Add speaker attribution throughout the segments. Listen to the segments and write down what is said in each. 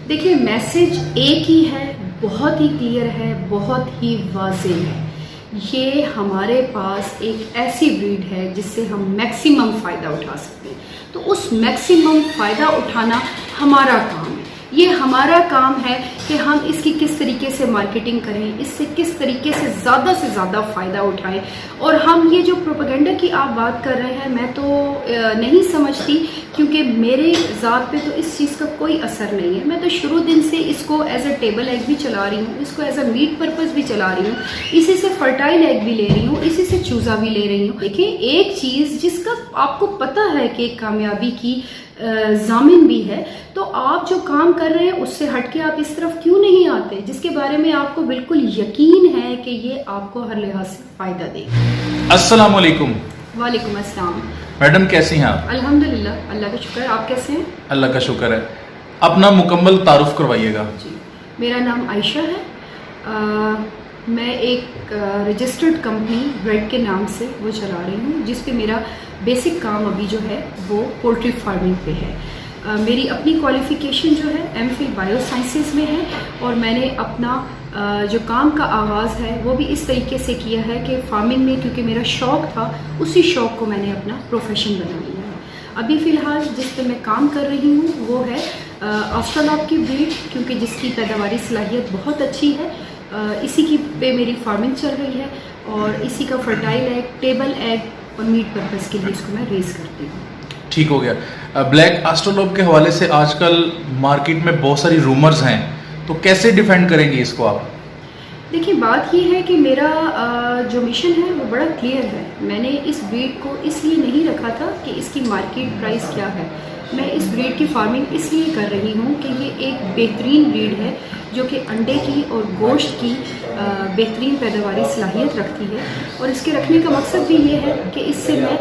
Speaker 1: دیکھیے میسج ایک ہی ہے، بہت ہی کلیئر ہے، بہت ہی واضح ہے۔ یہ ہمارے پاس ایک ایسی بریڈ ہے جس سے ہم میکسیمم فائدہ اٹھا سکتے ہیں، تو اس میکسیمم فائدہ اٹھانا ہمارا کام ہے۔ یہ ہمارا کام ہے کہ ہم اس کی کس طریقے سے مارکیٹنگ کریں، اس سے کس طریقے سے زیادہ فائدہ اٹھائیں۔ اور ہم یہ جو پروپیگنڈا کی آپ بات کر رہے ہیں، میں تو نہیں سمجھتی، کیونکہ میرے ذات پہ تو اس چیز کا کوئی اثر نہیں ہے۔ میں تو شروع دن سے اس کو ایز اے ٹیبل ایگ بھی چلا رہی ہوں، اس کو ایز اے میٹ پرپز بھی چلا رہی ہوں، اسی سے فرٹائل ایگ بھی لے رہی ہوں، اسی سے چوزا بھی لے رہی ہوں۔ دیکھیں ایک چیز جس کا آپ کو پتہ ہے کہ کامیابی کی ضامن بھی ہے، تو آپ جو کام کر رہے ہیں اس سے ہٹ کے آپ اس طرف کیوں نہیں آتے، جس کے بارے میں آپ کو بالکل یقین ہے کہ یہ آپ کو ہر لحاظ سے فائدہ دے گا۔
Speaker 2: السلام علیکم۔
Speaker 1: وعلیکم السلام۔
Speaker 2: میڈم کیسی ہیں آپ؟
Speaker 1: الحمدللہ، اللہ کا شکر ہے۔ آپ کیسے ہیں؟
Speaker 2: اللہ کا شکر ہے۔ اپنا مکمل تعارف کروائیے گا۔
Speaker 1: جی، میرا نام عائشہ ہے۔ میں ایک رجسٹرڈ کمپنی بریڈ کے نام سے وہ چلا رہی ہوں، جس پہ میرا بیسک کام ابھی جو ہے وہ پولٹری فارمنگ پہ ہے۔ میری اپنی کوالیفیکیشن جو ہے ایم فل بایو سائنسز میں ہے، اور میں نے اپنا جو کام کا آغاز ہے وہ بھی اس طریقے سے کیا ہے کہ فارمنگ میں، کیونکہ میرا شوق تھا، اسی شوق کو میں نے اپنا پروفیشن بنا لیا ہے۔ ابھی فی الحال جس پہ میں کام کر رہی ہوں وہ ہے آسٹرالوپ کی بریڈ، کیونکہ جس کی پیداواری صلاحیت بہت اچھی ہے، اسی کی پہ میری فارمنگ چل رہی ہے، اور اسی کا فرٹائل ایگ، ٹیبل ایگ اور میٹ پرپز کے لیے اس کو میں ریز کرتی ہوں۔
Speaker 2: ٹھیک ہو گیا۔ بلیک آسٹرالوپ کے حوالے سے آج کل مارکیٹ میں بہت ساری رومرز ہیں، تو کیسے ڈیفینڈ کریں گے اس کو آپ؟
Speaker 1: دیکھیے بات یہ ہے کہ میرا جو مشن ہے وہ بڑا کلیئر ہے۔ میں نے اس بریڈ کو اس لیے نہیں رکھا تھا کہ اس کی مارکیٹ پرائس کیا ہے، میں اس بریڈ کی فارمنگ اس لیے کر رہی ہوں کہ یہ ایک بہترین بریڈ ہے جو کہ انڈے کی اور گوشت کی بہترین پیداواری صلاحیت رکھتی ہے، اور اس کے رکھنے کا مقصد بھی یہ ہے کہ اس سے میں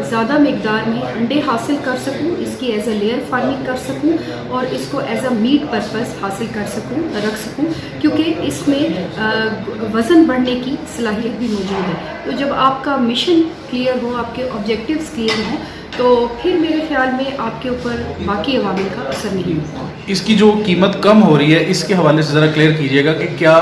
Speaker 1: زیادہ مقدار میں انڈے حاصل کر سکوں، اس کی ایز اے لیئر فارمنگ کر سکوں، اور اس کو ایز اے میٹ پرپز حاصل کر سکوں، رکھ سکوں، کیونکہ اس میں وزن بڑھنے کی صلاحیت بھی موجود ہے۔ تو جب آپ کا مشن کلیئر ہو، آپ کے آبجیکٹیوز کلیئر ہوں، تو پھر میرے خیال میں آپ کے اوپر باقی عوامل کا اثر نہیں ہوتا۔
Speaker 2: اس کی جو قیمت کم ہو رہی ہے، اس کے حوالے سے ذرا کلیئر کیجیے گا کہ کیا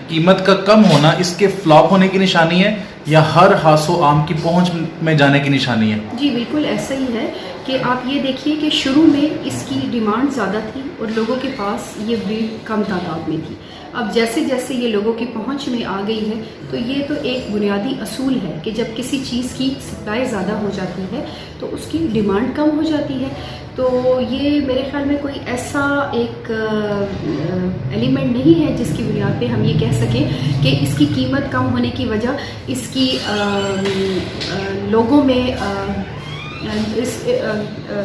Speaker 2: قیمت کا کم ہونا اس کے فلاپ ہونے کی نشانی ہے یا ہر ہاس و عام کی پہنچ میں جانے کی نشانی ہے؟
Speaker 1: جی بالکل ایسا ہی ہے کہ آپ یہ دیکھیے کہ شروع میں اس کی ڈیمانڈ زیادہ تھی اور لوگوں کے پاس یہ بریڈ کم تعداد میں تھی۔ اب جیسے جیسے یہ لوگوں کی پہنچ میں آ گئی ہے، تو یہ تو ایک بنیادی اصول ہے کہ جب کسی چیز کی سپلائی زیادہ ہو جاتی ہے تو اس کی ڈیمانڈ کم ہو جاتی ہے۔ تو یہ میرے خیال میں کوئی ایسا ایک ایلیمنٹ نہیں ہے جس کی بنیاد پہ ہم یہ کہہ سکیں کہ اس کی قیمت کم ہونے کی وجہ اس کی لوگوں میں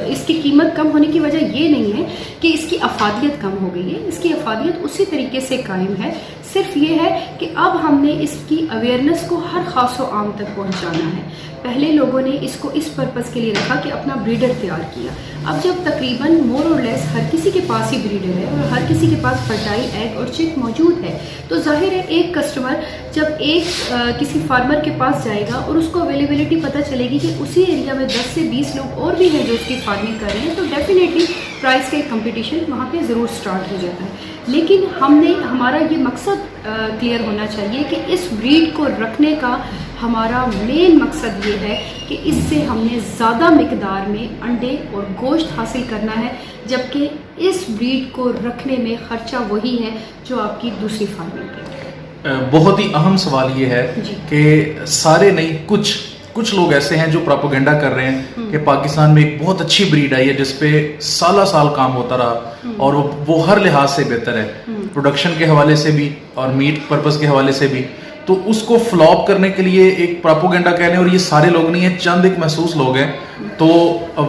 Speaker 1: اس کی قیمت کم ہونے کی وجہ یہ نہیں ہے کہ اس کی افادیت کم ہو گئی ہے۔ اس کی افادیت اسی طریقے سے قائم ہے، صرف یہ ہے کہ اب ہم نے اس کی اویئرنیس کو ہر خاص و عام تک پہنچانا ہے۔ پہلے لوگوں نے اس کو اس پرپز کے لیے رکھا کہ اپنا بریڈر تیار کیا۔ اب جب تقریباً مور اور لیس ہر کسی کے پاس ہی بریڈر ہے اور ہر کسی کے پاس فرٹائل ایگ اور چک موجود ہے، تو ظاہر ہے ایک کسٹمر جب ایک کسی فارمر کے پاس جائے گا اور اس کو اویلیبلٹی پتہ چلے گی کہ اسی ایریا میں 10 سے 20 لوگ اور بھی ہیں جو اس کی فارمنگ کر رہے ہیں، تو ڈیفینیٹلی پرائس کا ایک کمپٹیشن وہاں پہ ضرور سٹارٹ ہو جاتا ہے۔ لیکن ہمارا یہ مقصد کلیئر ہونا چاہیے کہ اس بریڈ کو رکھنے کا ہمارا مین مقصد یہ ہے کہ اس سے ہم نے زیادہ مقدار میں انڈے اور گوشت حاصل کرنا ہے، جبکہ اس بریڈ کو رکھنے میں خرچہ وہی ہے جو آپ کی دوسری فارمنگ پہ۔
Speaker 2: بہت ہی اہم سوال یہ ہے کہ سارے نہیں، کچھ لوگ ایسے ہیں جو پروپیگنڈا کر رہے ہیں کہ پاکستان میں ایک بہت اچھی بریڈ آئی ہے جس پہ سال کام ہوتا رہا اور وہ ہر لحاظ سے بہتر ہے، پروڈکشن کے حوالے سے بھی اور میٹ پرپز کے حوالے سے بھی۔ تو اس کو فلاپ کرنے کے لیے ایک پروپیگنڈا کہہ لیں، اور یہ سارے لوگ نہیں ہیں، چند ایک محسوس لوگ ہیں، تو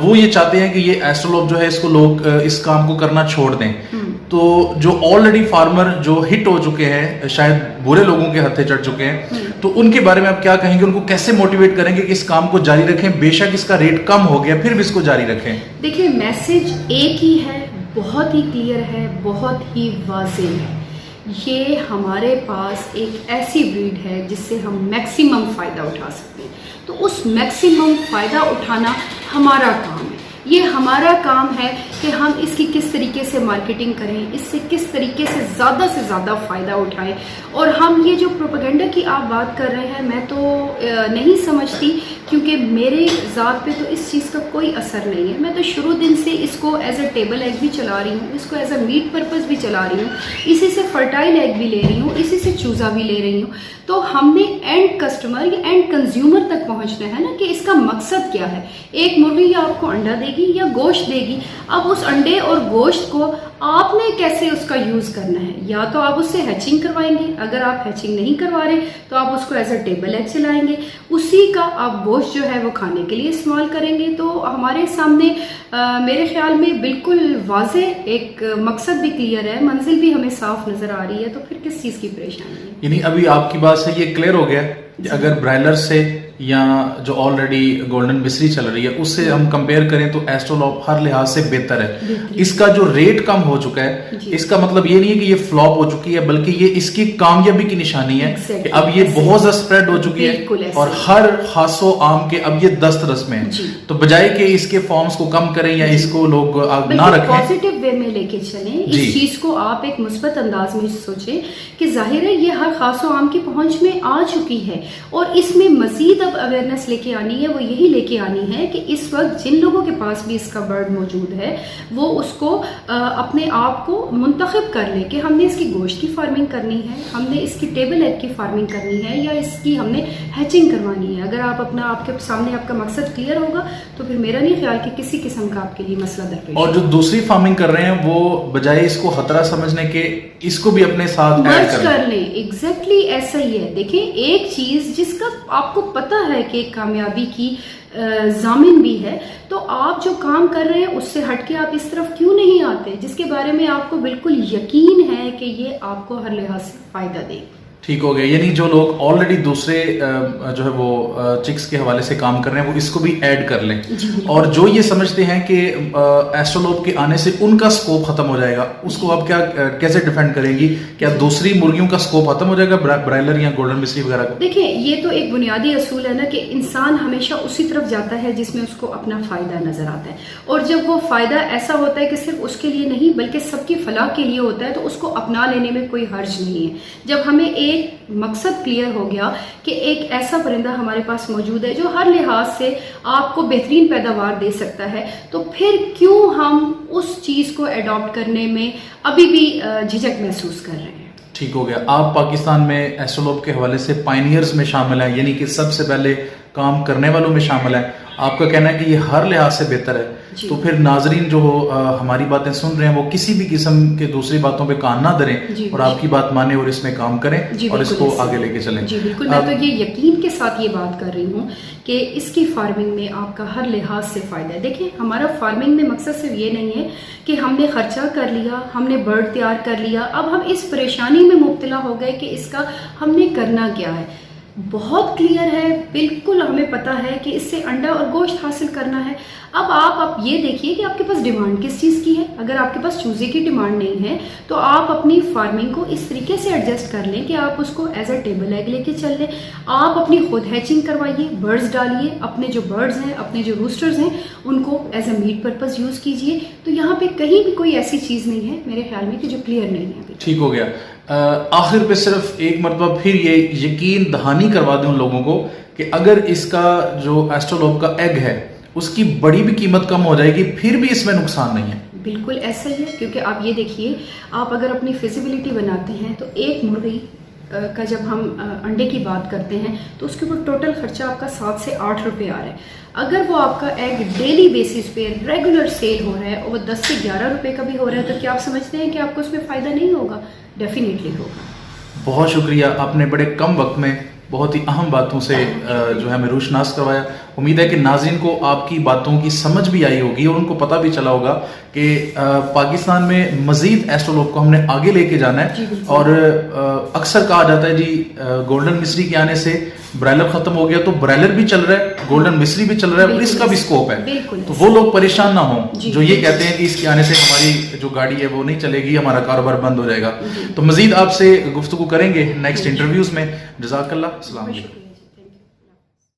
Speaker 2: وہ یہ چاہتے ہیں کہ یہ آسٹرالوپ جو ہے اس کو لوگ اس کام کو کرنا چھوڑ دیں۔ تو جو آلریڈی فارمر جو ہٹ ہو چکے ہیں، شاید برے لوگوں کے ہتھے چڑھ چکے ہیں، تو ان کے بارے میں آپ کیا کہیں گے؟ ان کو کیسے موٹیویٹ کریں گے کہ اس کام کو جاری رکھیں؟ بے شک اس کا ریٹ کم ہو گیا پھر بھی اس کو جاری رکھیں۔
Speaker 1: دیکھیے میسج ایک ہی ہے، بہت ہی کلیئر ہے، بہت ہی واضح ہے۔ یہ ہمارے پاس ایک ایسی بریڈ ہے جس سے ہم میکسیمم فائدہ اٹھا سکتے ہیں، تو اس میکسیمم فائدہ اٹھانا ہمارا کام ہے۔ یہ ہمارا کام ہے کہ ہم اس کی کس طریقے سے مارکیٹنگ کریں, اس سے کس طریقے سے زیادہ فائدہ اٹھائیں. اور ہم یہ جو پروپیگنڈا کی آپ بات کر رہے ہیں, میں تو نہیں سمجھتی, کیونکہ میرے ذات پہ تو اس چیز کا کوئی اثر نہیں ہے. میں تو شروع دن سے اس کو ایز اے ٹیبل ایگ بھی چلا رہی ہوں, اس کو ایز اے میٹ پرپز بھی چلا رہی ہوں, اسی سے فرٹائل ایگ بھی لے رہی ہوں, اسی سے چوزا بھی لے رہی ہوں. تو ہم نے اینڈ کسٹمر یا اینڈ کنزیومر تک پہنچنا ہے نا, کہ اس کا مقصد کیا ہے. ایک مرغی یا آپ کو انڈا دے گی یا گوشت دے گی, اب اس انڈے اور گوشت کو آپ نے کیسے اس کا یوز کرنا ہے. یا تو آپ اس سے ہیچنگ کروائیں گے, اگر آپ ہیچنگ نہیں کروا رہے تو آپ اس کو ایز اے ٹیبل ایگ چلائیں گے, اسی کا آپ گوشت جو ہے وہ کھانے کے لیے استعمال کریں گے. تو ہمارے سامنے میرے خیال میں بالکل واضح ایک مقصد بھی کلیئر ہے, منزل بھی ہمیں صاف نظر آ رہی ہے, تو پھر کس چیز کی پریشانی ہے.
Speaker 2: یعنی ابھی آپ کی بات سے یہ کلیئر ہو گیا کہ اگر برائلر سے یا جو آلریڈی گولڈن مصری چل رہی ہے اس سے ہم کمپیئر کریں تو ایسٹرولوپ ہر لحاظ سے بہتر ہے. اس کا جو ریٹ کم ہو چکا ہے, اس کا مطلب یہ نہیں ہے کہ یہ فلاپ ہو چکی ہے, بلکہ یہ اس کی کامیابی کی نشانی ہے کہ اب یہ بہت زیادہ اسپریڈ ہو چکی ہے اور ہر خاص و عام کے اب یہ دسترس میں ہے. تو بجائے کہ اس کے فارمز کو کم کریں یا اس کو لوگ نہ رکھیں,
Speaker 1: پازیٹیو وے میں لے کے چلیں اس چیز کو, آپ ایک مثبت انداز میں سوچیں کہ ظاہر ہے یہ ہر خاص و عام کی پہنچ میں آ چکی ہے, اور اس میں مزید اب اویئرنیس لے کے آنی ہے. وہ یہی لے کے آنی ہے کہ اس وقت جن لوگوں کے پاس بھی اس کا برڈ موجود ہے وہ اس کو اپنے آپ کو منتخب کر لے کہ ہم نے اس کی گوشت کی فارمنگ کرنی ہے, ہم نے اس کی ٹیبل ایگ کی فارمنگ کرنی ہے, یا اس کی ہم نے ہیچنگ کروانی ہے. اگر آپ کے سامنے آپ کا مقصد کلیئر ہوگا تو پھر میرا نہیں خیال کہ کسی قسم کا آپ کے لیے مسئلہ درپیش.
Speaker 2: اور جو دوسری فارمنگ کر رہے ہیں وہ بجائے اس کو خطرہ سمجھنے کے اس کو بھی اپنے ساتھ ایڈ
Speaker 1: کر لیں. ایگزیکٹلی ایسا ہی ہے. دیکھیں ایک چیز جس کا آپ کو پتہ ہے کہ کامیابی کی ضامن بھی ہے, تو آپ جو کام کر رہے ہیں اس سے ہٹ کے آپ اس طرف کیوں نہیں آتے جس کے بارے میں آپ کو بالکل یقین ہے کہ یہ آپ کو ہر لحاظ سے فائدہ دے.
Speaker 2: ٹھیک ہو گیا. یعنی جو لوگ آلریڈی دوسرے جو ہے وہ چکس کے حوالے سے کام کر رہے ہیں وہ اس کو بھی ایڈ کر لیں, اور جو یہ سمجھتے ہیں کہ ایسٹرولوپ کے آنے سے ان کا سکوپ ختم ہو جائے گا, اس کو آپ کیسے ڈیفینڈ کریں گی؟ کیا دوسری مرغیوں کا سکوپ ختم ہو جائے گا برائلر یا گولڈن مصری وغیرہ کا؟
Speaker 1: دیکھیں یہ تو ایک بنیادی اصول ہے نا کہ انسان ہمیشہ اسی طرف جاتا ہے جس میں اس کو اپنا فائدہ نظر آتا ہے, اور جب وہ فائدہ ایسا ہوتا ہے کہ صرف اس کے لیے نہیں بلکہ سب کی فلاح کے لیے ہوتا ہے تو اس کو اپنا لینے میں کوئی حرج نہیں ہے. جب ہمیں ایک مقصد کلیئر ہو گیا کہ ایک ایسا پرندہ ہمارے پاس موجود ہے جو ہر لحاظ سے آپ کو بہترین پیداوار دے سکتا ہے, تو پھر کیوں ہم اس چیز کو ایڈاپٹ کرنے میں ابھی بھی جھجک محسوس کر رہے ہیں.
Speaker 2: ٹھیک ہو گیا. آپ پاکستان میں ایسٹرولوپ کے حوالے سے پائنیئرز میں شامل ہیں, یعنی کہ سب سے پہلے کام کرنے والوں میں شامل ہیں. آپ کا کہنا ہے کہ یہ ہر لحاظ سے بہتر ہے, تو پھر ناظرین جو ہماری باتیں سن رہے ہیں وہ کسی بھی قسم کے دوسری باتوں پہ کان نہ دھریں اور آپ کی بات مانیں اور اس میں کام کریں اور اس کو آگے لے کے چلیں.
Speaker 1: جی بالکل, میں تو یہ یقین کے ساتھ یہ بات کر رہی ہوں کہ اس کی فارمنگ میں آپ کا ہر لحاظ سے فائدہ ہے. دیکھیں ہمارا فارمنگ میں مقصد صرف یہ نہیں ہے کہ ہم نے خرچہ کر لیا, ہم نے برڈ تیار کر لیا, اب ہم اس پریشانی میں مبتلا ہو گئے کہ اس کا ہم نے کرنا کیا ہے. بہت کلیئر ہے, بالکل ہمیں پتہ ہے کہ اس سے انڈا اور گوشت حاصل کرنا ہے. اب آپ یہ دیکھیے کہ آپ کے پاس ڈیمانڈ کس چیز کی ہے. اگر آپ کے پاس چوزے کی ڈیمانڈ نہیں ہے تو آپ اپنی فارمنگ کو اس طریقے سے ایڈجسٹ کر لیں کہ آپ اس کو ایز اے ٹیبل ایگ لے کے چل لیں. آپ اپنی خود ہیچنگ کروائیے, برڈز ڈالیے, اپنے جو برڈز ہیں, اپنے جو روسٹرز ہیں ان کو as a meet purpose use کیجیے. تو یہاں پہ کہیں بھی کوئی ایسی چیز نہیں ہے میرے خیال میں کہ جو کلیئر نہیں ہے.
Speaker 2: ٹھیک ہو گیا. آخر پہ صرف ایک مرتبہ پھر یہ یقین دہانی کروا دیں ان لوگوں کو کہ اگر اس کا جو ایسٹرولوپ کا ایگ ہے اس کی بڑی بھی قیمت کم ہو جائے گی, پھر بھی اس میں نقصان نہیں ہے.
Speaker 1: بالکل ایسا ہی ہے, کیونکہ آپ یہ دیکھیے, آپ اگر اپنی فیزیبلٹی بناتے ہیں تو ایک مرغی کا جب ہم انڈے کی بات کرتے ہیں تو اس کے اوپر ٹوٹل خرچہ آپ کا 7 سے 8 روپے آ رہا ہے. اگر وہ آپ کا ایگ ڈیلی بیسس پہ ریگولر سیل ہو رہا ہے اور وہ 10 سے 11 روپے کا بھی ہو رہا ہے, تو کیا آپ سمجھتے ہیں کہ آپ کو اس میں فائدہ نہیں ہوگا؟ ڈیفینیٹلی ہوگا.
Speaker 2: بہت شکریہ, آپ نے بڑے کم وقت میں بہت ہی اہم باتوں سے جو ہے ہمیں روشناس کروایا. امید ہے کہ ناظرین کو آپ کی باتوں کی سمجھ بھی آئی ہوگی اور ان کو پتہ بھی چلا ہوگا کہ پاکستان میں مزید ایسٹرولوپ کو ہم نے آگے لے کے جانا ہے. اور اکثر کہا جاتا ہے جی گولڈن مصری کے آنے سے برائلر ختم ہو گیا, تو برائلر بھی چل رہا ہے, گولڈن مصری بھی چل رہا ہے اور اس کا بھی سکوپ ہے. تو وہ لوگ پریشان نہ ہوں جو یہ کہتے ہیں کہ اس کے آنے سے ہماری جو گاڑی ہے وہ نہیں چلے گی, ہمارا کاروبار بند ہو جائے گا. تو مزید آپ سے گفتگو کریں گے نیکسٹ انٹرویوز میں. جزاک اللہ, السلام علیکم.